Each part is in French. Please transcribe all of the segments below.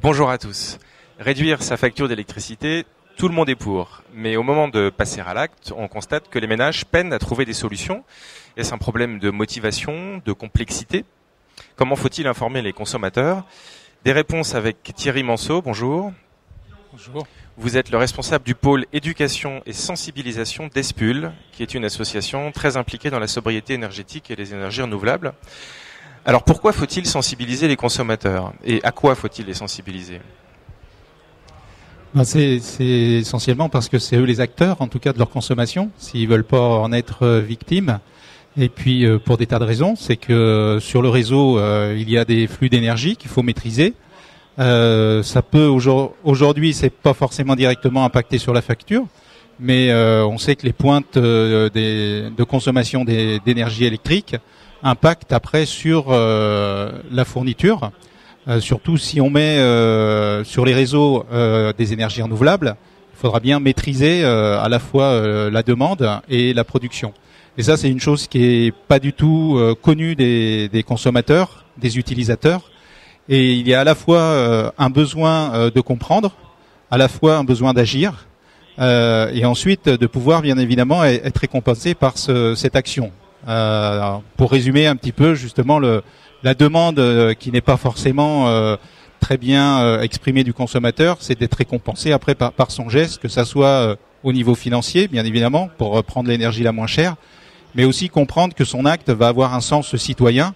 Bonjour à tous. Réduire sa facture d'électricité, tout le monde est pour. Mais au moment de passer à l'acte, on constate que les ménages peinent à trouver des solutions. Est-ce un problème de motivation, de complexité? Comment faut-il informer les consommateurs? Des réponses avec Thierry Manceau, bonjour. Bonjour. Vous êtes le responsable du pôle éducation et sensibilisation d'ESPUL, qui est une association très impliquée dans la sobriété énergétique et les énergies renouvelables. Alors pourquoi faut-il sensibiliser les consommateurs? Et à quoi faut-il les sensibiliser? C'est essentiellement parce que c'est eux les acteurs, en tout cas, de leur consommation, s'ils veulent pas en être victimes. Et puis pour des tas de raisons, c'est que sur le réseau, il y a des flux d'énergie qu'il faut maîtriser. Ça peut aujourd'hui, c'est pas forcément directement impacté sur la facture, mais on sait que les pointes de consommation d'énergie électrique impactent après sur la fourniture. Surtout si on met sur les réseaux des énergies renouvelables, il faudra bien maîtriser à la fois la demande et la production. Et ça, c'est une chose qui est pas du tout connue des consommateurs, des utilisateurs. Et il y a à la fois un besoin de comprendre, à la fois un besoin d'agir, et ensuite de pouvoir bien évidemment être récompensé par cette action. Pour résumer un petit peu justement la demande qui n'est pas forcément très bien exprimée du consommateur, c'est d'être récompensé après par son geste, que ça soit au niveau financier, bien évidemment, pour prendre l'énergie la moins chère, mais aussi comprendre que son acte va avoir un sens citoyen.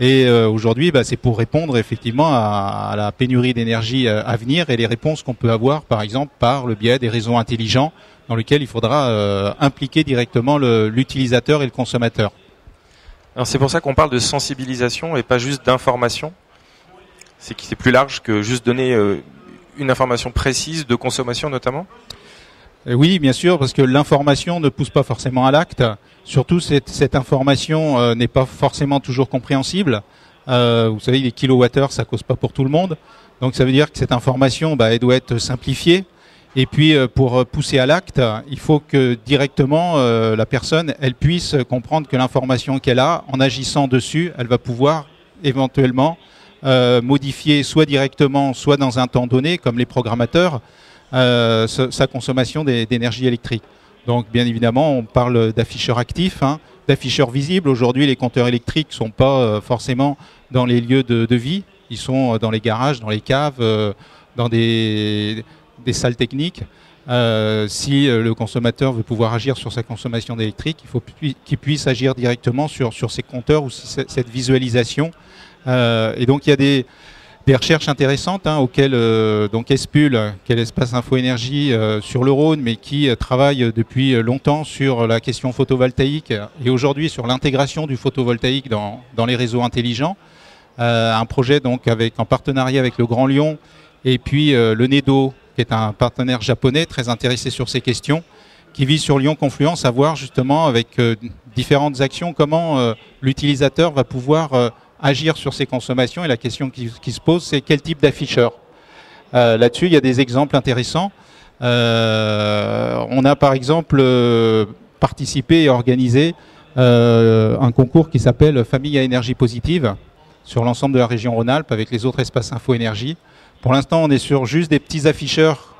Et aujourd'hui, c'est pour répondre effectivement à la pénurie d'énergie à venir et les réponses qu'on peut avoir, par exemple, par le biais des réseaux intelligents dans lesquels il faudra impliquer directement l'utilisateur et le consommateur. Alors c'est pour ça qu'on parle de sensibilisation et pas juste d'information. C'est plus large que juste donner une information précise de consommation notamment. Oui, bien sûr, parce que l'information ne pousse pas forcément à l'acte. Surtout, cette information n'est pas forcément toujours compréhensible. Vous savez, les kilowattheures, ça cause pas pour tout le monde. Donc, ça veut dire que cette information, elle doit être simplifiée. Et puis, pour pousser à l'acte, il faut que directement la personne, elle puisse comprendre que l'information qu'elle a, en agissant dessus, elle va pouvoir éventuellement modifier soit directement, soit dans un temps donné, comme les programmateurs, sa consommation d'énergie électrique. Donc bien évidemment, on parle d'afficheurs actifs, d'afficheurs visibles. Aujourd'hui, les compteurs électriques ne sont pas forcément dans les lieux de vie. Ils sont dans les garages, dans les caves, dans des salles techniques. Si le consommateur veut pouvoir agir sur sa consommation d'électrique, il faut qu'il puisse agir directement sur ces compteurs ou cette visualisation. Et donc il y a des recherches intéressantes auxquelles donc ESPUL, qui est l'espace Info Énergie sur le Rhône, mais qui travaille depuis longtemps sur la question photovoltaïque et aujourd'hui sur l'intégration du photovoltaïque dans les réseaux intelligents. Un projet donc en partenariat avec le Grand Lyon et puis le NEDO, qui est un partenaire japonais très intéressé sur ces questions, qui vise sur Lyon Confluence à voir justement avec différentes actions comment l'utilisateur va pouvoir agir sur ses consommations. Et la question qui se pose, c'est quel type d'afficheur. Là-dessus, il y a des exemples intéressants. On a par exemple participé et organisé un concours qui s'appelle Famille à énergie positive sur l'ensemble de la région Rhône-Alpes avec les autres espaces Info Énergie. Pour l'instant, on est sur juste des petits afficheurs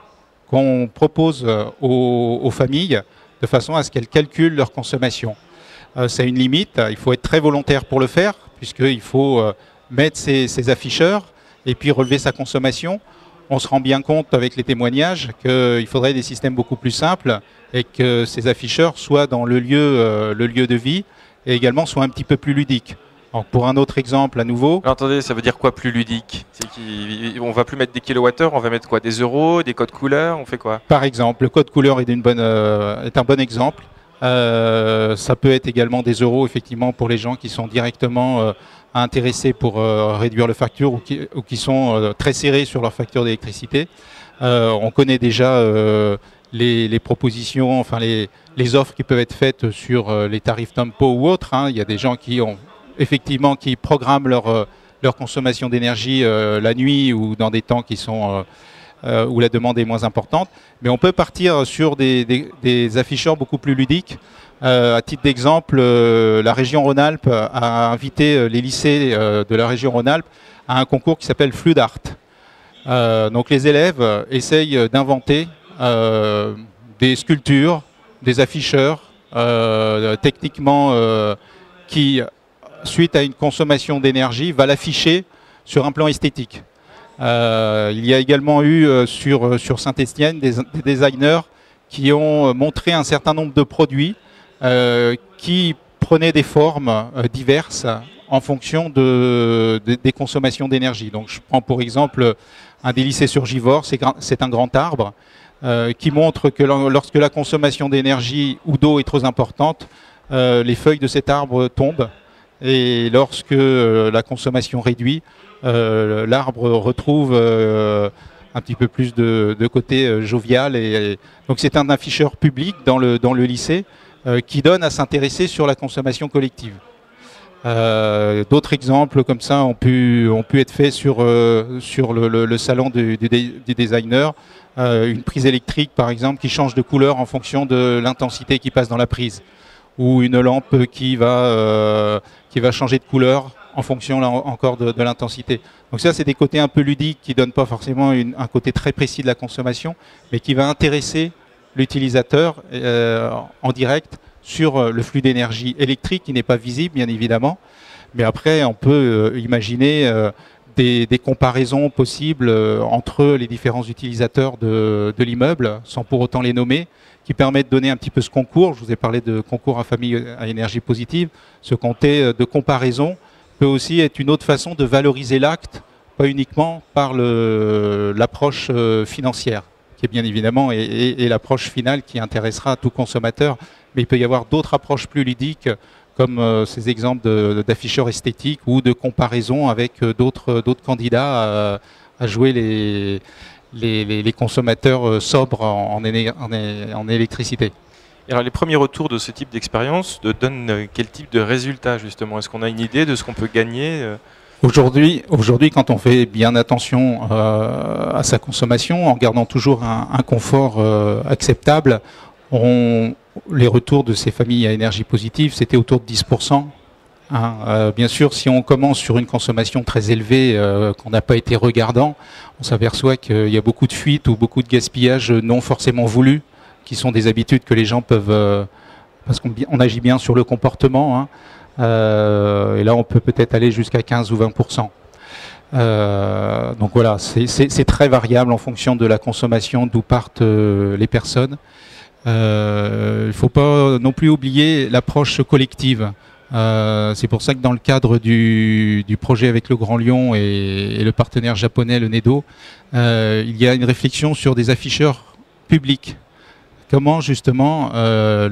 qu'on propose aux familles de façon à ce qu'elles calculent leur consommation. C'est une limite, il faut être très volontaire pour le faire, puisqu'il faut mettre ses afficheurs et puis relever sa consommation. On se rend bien compte avec les témoignages qu'il faudrait des systèmes beaucoup plus simples et que ces afficheurs soient dans le lieu de vie et également soient un petit peu plus ludiques. Donc pour un autre exemple à nouveau... Alors, attendez, ça veut dire quoi plus ludique? On va plus mettre des kilowattheures, on va mettre quoi? Des euros, des codes couleurs, on fait quoi? Par exemple, le code couleur est un bon exemple. Ça peut être également des euros effectivement pour les gens qui sont directement intéressés pour réduire leur facture ou qui sont très serrés sur leur facture d'électricité. On connaît déjà les propositions, enfin les offres qui peuvent être faites sur les tarifs tempo ou autres. Il y a des gens qui programment leur consommation d'énergie la nuit ou dans des temps qui sont où la demande est moins importante. Mais on peut partir sur des afficheurs beaucoup plus ludiques. À titre d'exemple, la région Rhône-Alpes a invité les lycées de la région Rhône-Alpes à un concours qui s'appelle Flux d'Art. Donc les élèves essayent d'inventer des sculptures, des afficheurs, techniquement qui, suite à une consommation d'énergie, va l'afficher sur un plan esthétique. Il y a également eu sur Saint-Étienne des designers qui ont montré un certain nombre de produits qui prenaient des formes diverses en fonction des consommations d'énergie. Donc je prends pour exemple un délice surgivore, c'est un grand arbre qui montre que lorsque la consommation d'énergie ou d'eau est trop importante, les feuilles de cet arbre tombent. Et lorsque la consommation réduit, l'arbre retrouve un petit peu plus de côté jovial. Donc c'est un afficheur public dans le lycée qui donne à s'intéresser sur la consommation collective. D'autres exemples comme ça ont pu être faits sur le salon du designer. Une prise électrique par exemple qui change de couleur en fonction de l'intensité qui passe dans la prise, ou une lampe qui va changer de couleur en fonction là, encore de l'intensité. Donc ça, c'est des côtés un peu ludiques qui donnent pas forcément un côté très précis de la consommation, mais qui va intéresser l'utilisateur en direct sur le flux d'énergie électrique qui n'est pas visible, bien évidemment. Mais après, on peut imaginer des comparaisons possibles entre les différents utilisateurs de l'immeuble, sans pour autant les nommer, qui permet de donner un petit peu ce concours. Je vous ai parlé de concours à famille à énergie positive. Ce comté de comparaison peut aussi être une autre façon de valoriser l'acte, pas uniquement par l'approche financière, qui est bien évidemment et l'approche finale qui intéressera tout consommateur. Mais il peut y avoir d'autres approches plus ludiques, comme ces exemples d'afficheurs esthétiques ou de comparaison avec d'autres candidats à jouer les consommateurs sobres en électricité. Et alors les premiers retours de ce type d'expérience donnent quel type de résultats justement? Est-ce qu'on a une idée de ce qu'on peut gagner? Aujourd'hui, quand on fait bien attention à sa consommation, en gardant toujours un confort acceptable, les retours de ces familles à énergie positive, c'était autour de 10%. Bien sûr, si on commence sur une consommation très élevée, qu'on n'a pas été regardant, on s'aperçoit qu'il y a beaucoup de fuites ou beaucoup de gaspillage non forcément voulus, qui sont des habitudes que les gens peuvent... parce qu'on agit bien sur le comportement, et là on peut peut-être aller jusqu'à 15 ou 20%. Donc voilà, c'est très variable en fonction de la consommation, d'où partent les personnes. Il ne faut pas non plus oublier l'approche collective. C'est pour ça que dans le cadre du projet avec le Grand Lyon et le partenaire japonais, le NEDO, il y a une réflexion sur des afficheurs publics. Comment justement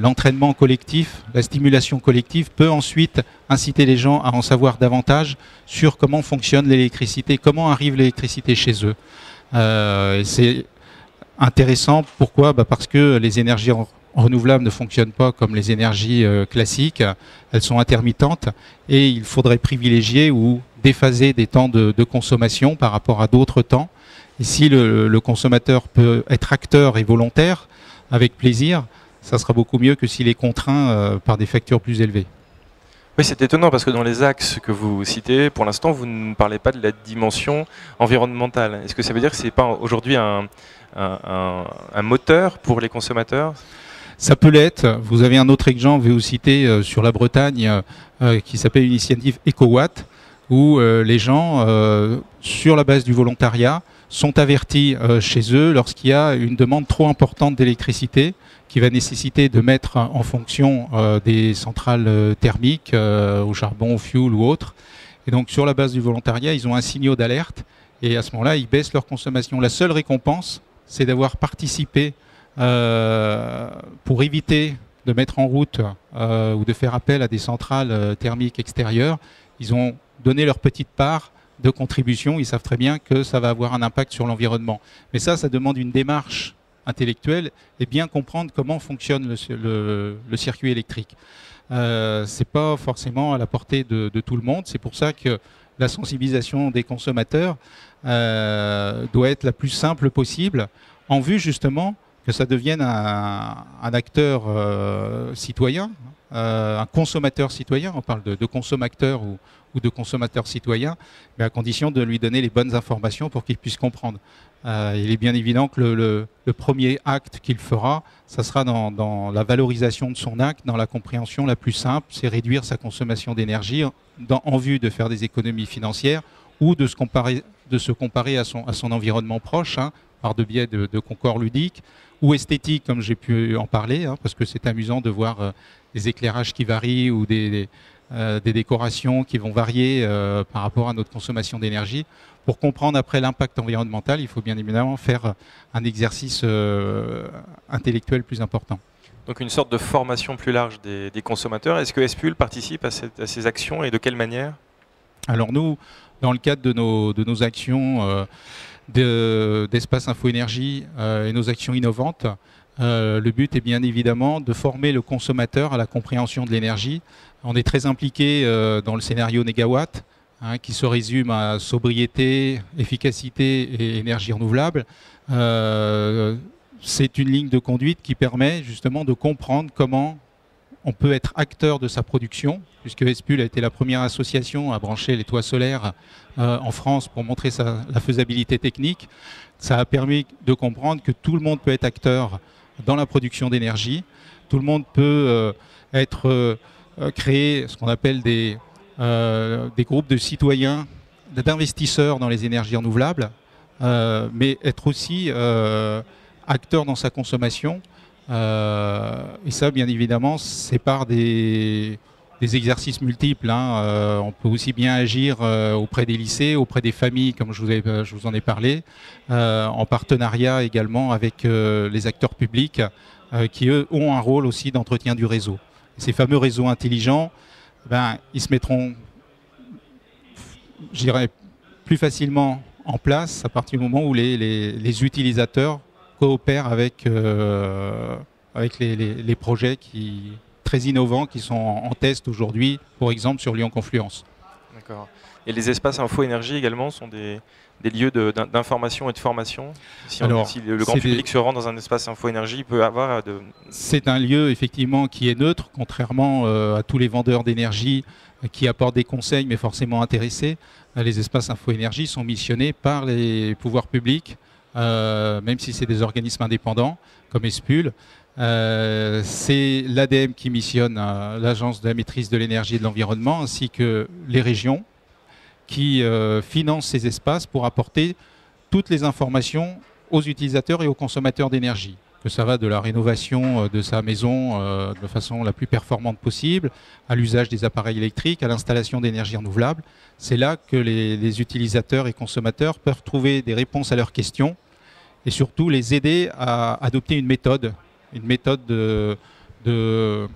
l'entraînement collectif, la stimulation collective peut ensuite inciter les gens à en savoir davantage sur comment fonctionne l'électricité, comment arrive l'électricité chez eux. C'est intéressant, pourquoi? Parce que les énergies renouvelables ne fonctionnent pas comme les énergies classiques, elles sont intermittentes et il faudrait privilégier ou déphaser des temps de consommation par rapport à d'autres temps. Et si le consommateur peut être acteur et volontaire, avec plaisir, ça sera beaucoup mieux que s'il est contraint par des factures plus élevées. Oui, c'est étonnant parce que dans les axes que vous citez, pour l'instant, vous ne parlez pas de la dimension environnementale. Est-ce que ça veut dire que ce n'est pas aujourd'hui un moteur pour les consommateurs? Ça peut l'être. Vous avez un autre exemple, je vais vous citer, sur la Bretagne, qui s'appelle l'initiative EcoWatt, où les gens, sur la base du volontariat, sont avertis chez eux lorsqu'il y a une demande trop importante d'électricité qui va nécessiter de mettre en fonction des centrales thermiques au charbon, au fioul ou autre. Et donc sur la base du volontariat, ils ont un signal d'alerte et à ce moment-là, ils baissent leur consommation. La seule récompense, c'est d'avoir participé pour éviter de mettre en route ou de faire appel à des centrales thermiques extérieures. Ils ont donné leur petite part de contribution, ils savent très bien que ça va avoir un impact sur l'environnement. Mais ça demande une démarche intellectuelle et bien comprendre comment fonctionne le circuit électrique. C'est pas forcément à la portée de tout le monde, c'est pour ça que la sensibilisation des consommateurs doit être la plus simple possible, en vue justement que ça devienne un acteur citoyen, un consommateur citoyen. On parle de consommateur ou de consommateur citoyen, mais à condition de lui donner les bonnes informations pour qu'il puisse comprendre. Il est bien évident que le premier acte qu'il fera, ça sera dans la valorisation de son acte, dans la compréhension la plus simple, c'est réduire sa consommation d'énergie en vue de faire des économies financières ou de se comparer à son environnement proche, par de biais de concours ludiques ou esthétiques, comme j'ai pu en parler, parce que c'est amusant de voir des éclairages qui varient ou des décorations qui vont varier par rapport à notre consommation d'énergie. Pour comprendre après l'impact environnemental, il faut bien évidemment faire un exercice intellectuel plus important. Donc une sorte de formation plus large des consommateurs. Est-ce que SPUL participe à ces actions et de quelle manière? Alors nous, dans le cadre de nos actions d'Espace Info Énergie et nos actions innovantes, le but est bien évidemment de former le consommateur à la compréhension de l'énergie. On est très impliqué dans le scénario Négawatt, qui se résume à sobriété, efficacité et énergie renouvelable. C'est une ligne de conduite qui permet justement de comprendre comment on peut être acteur de sa production, puisque SPUL a été la première association à brancher les toits solaires en France pour montrer la faisabilité technique. Ça a permis de comprendre que tout le monde peut être acteur dans la production d'énergie. Tout le monde peut créer ce qu'on appelle des groupes de citoyens, d'investisseurs dans les énergies renouvelables, mais être aussi acteur dans sa consommation. Et ça, bien évidemment, c'est par des exercices multiples. On peut aussi bien agir auprès des lycées, auprès des familles, comme je vous en ai parlé, en partenariat également avec les acteurs publics qui, eux, ont un rôle aussi d'entretien du réseau. Et ces fameux réseaux intelligents, ils se mettront, je dirais, plus facilement en place à partir du moment où les utilisateurs coopèrent avec les projets très innovants qui sont en test aujourd'hui, par exemple sur Lyon Confluence. D'accord. Et les espaces info énergie également sont des lieux d'information et de formation. Si le grand public se rend dans un espace info énergie, il peut avoir C'est un lieu effectivement qui est neutre, contrairement à tous les vendeurs d'énergie qui apportent des conseils mais forcément intéressés. Les espaces info énergie sont missionnés par les pouvoirs publics, même si c'est des organismes indépendants comme SPUL. C'est l'ADEME qui missionne l'Agence de la maîtrise de l'énergie et de l'environnement, ainsi que les régions qui financent ces espaces pour apporter toutes les informations aux utilisateurs et aux consommateurs d'énergie. Que ça va de la rénovation de sa maison de façon la plus performante possible, à l'usage des appareils électriques, à l'installation d'énergie renouvelable. C'est là que les utilisateurs et consommateurs peuvent trouver des réponses à leurs questions et surtout les aider à adopter une méthode de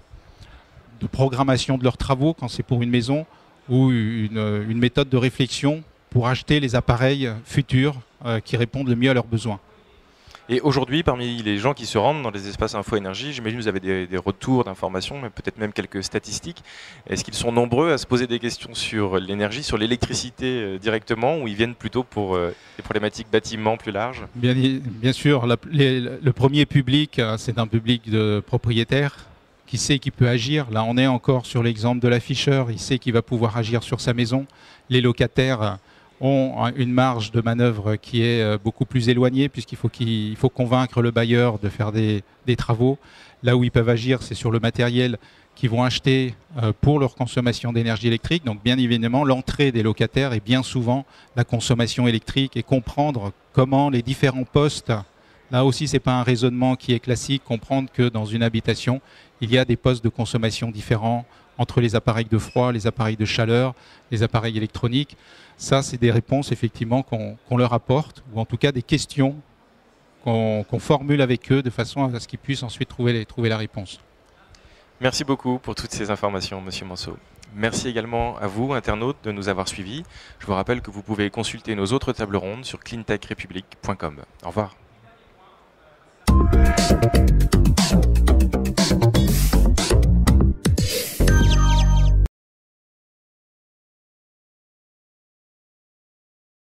programmation de leurs travaux quand c'est pour une maison, ou une méthode de réflexion pour acheter les appareils futurs qui répondent le mieux à leurs besoins. Et aujourd'hui, parmi les gens qui se rendent dans les espaces info énergie, j'imagine que vous avez des retours d'informations, mais peut-être même quelques statistiques. Est-ce qu'ils sont nombreux à se poser des questions sur l'énergie, sur l'électricité directement, ou ils viennent plutôt pour des problématiques bâtiments plus larges? Bien sûr, le premier public, c'est un public de propriétaires qui sait qu'il peut agir. Là, on est encore sur l'exemple de l'afficheur, il sait qu'il va pouvoir agir sur sa maison. Les locataires ont une marge de manœuvre qui est beaucoup plus éloignée, puisqu'il faut convaincre le bailleur de faire des travaux. Là où ils peuvent agir, c'est sur le matériel qu'ils vont acheter pour leur consommation d'énergie électrique. Donc bien évidemment, l'entrée des locataires est bien souvent la consommation électrique, et comprendre comment les différents postes, là aussi c'est pas un raisonnement qui est classique, comprendre que dans une habitation, il y a des postes de consommation différents entre les appareils de froid, les appareils de chaleur, les appareils électroniques. Ça, c'est des réponses effectivement qu'on leur apporte, ou en tout cas des questions qu'on formule avec eux de façon à ce qu'ils puissent ensuite trouver la réponse. Merci beaucoup pour toutes ces informations, Monsieur Manceau. Merci également à vous, internautes, de nous avoir suivis. Je vous rappelle que vous pouvez consulter nos autres tables rondes sur cleantechrepublic.com. Au revoir.